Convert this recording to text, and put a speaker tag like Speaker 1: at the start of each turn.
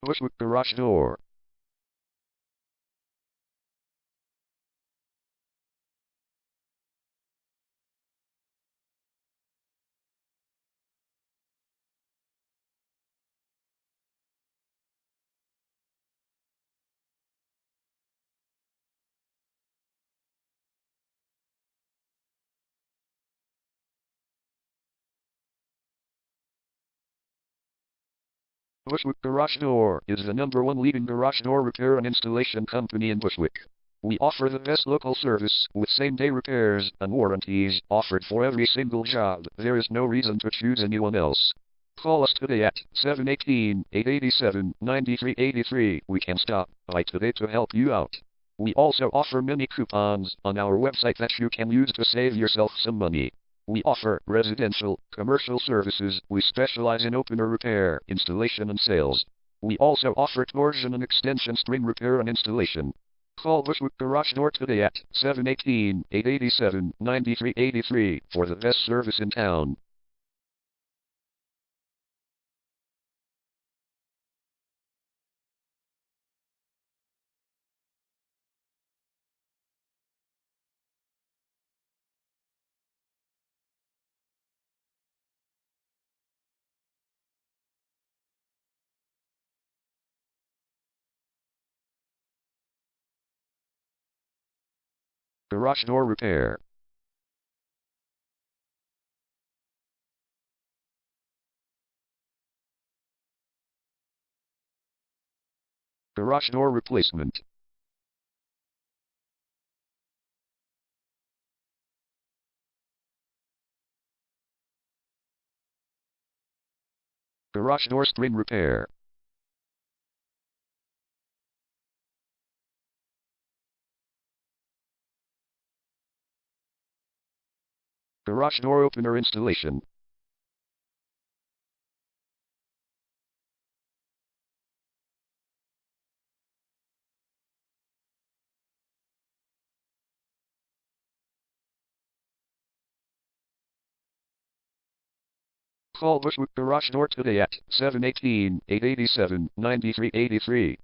Speaker 1: Bushwick garage door. Bushwick Garage Door is the #1 leading garage door repair and installation company in Bushwick. We offer the best local service with same-day repairs and warranties offered for every single job. There is no reason to choose anyone else. Call us today at 718-887-9383. We can stop by today to help you out. We also offer many coupons on our website that you can use to save yourself some money. We offer residential, commercial services. We specialize in opener repair, installation and sales. We also offer torsion and extension string repair and installation. Call Bushwick Garage Door today at 718-887-9383 for the best service in town. Garage door repair. Garage door replacement. Garage door string repair. Garage door opener installation. Call Bushwick Garage Door today at 718-887-9383.